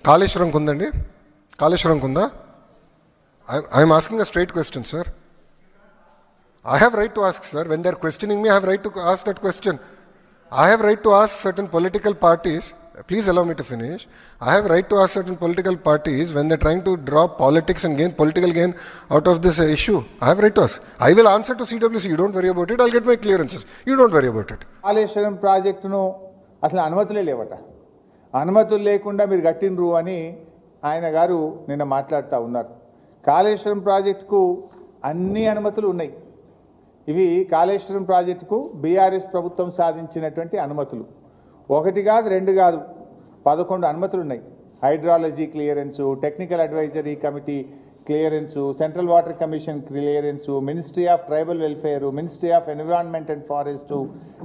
కాళేశ్వరం కుందండి, కాళేశ్వరం కుందా? I'm asking a straight question, sir. I have right to ask, sir. When they are questioning me, I have right to ask that question. I have right to ask certain political parties. Please allow me to finish. I have right to ask certain political parties when they're trying to draw politics and gain political gain out of this issue. I have right to ask. I will answer to CWC. You don't worry about it. I'll get my clearances. You don't worry about it. Kaleshwaram ప్రాజెక్టును అసలు అనుమతులే లేవట. అనుమతులు లేకుండా మీరు కట్టినరు అని ఆయన గారు నిన్న మాట్లాడుతూ ఉన్నారు. కాళేశ్వరం ప్రాజెక్టుకు అన్ని అనుమతులు ఉన్నాయి. ఇవి కాళేశ్వరం ప్రాజెక్టుకు బీఆర్ఎస్ ప్రభుత్వం సాధించినటువంటి అనుమతులు. ఒకటి కాదు, రెండు కాదు, 11 అనుమతులు ఉన్నాయి. Hydrology clearance, technical advisory committee clearance, central water commission clearance, ministry of tribal welfare, ministry of environment and forest,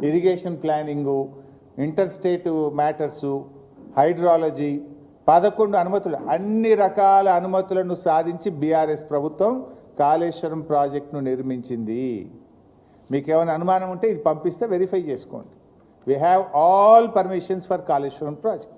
irrigation planning, inter state matters, hydrology, 11 అనుమతులు. అన్ని రకాల అనుమతులను సాధించి బీఆర్ఎస్ ప్రభుత్వం కాళేశ్వరం ప్రాజెక్టును నిర్మించింది. మీకు ఏమైనా అనుమానం ఉంటే ఇది పంపిస్తే వెరిఫై చేసుకోండి. We have all permissions for Kaleshwaram project.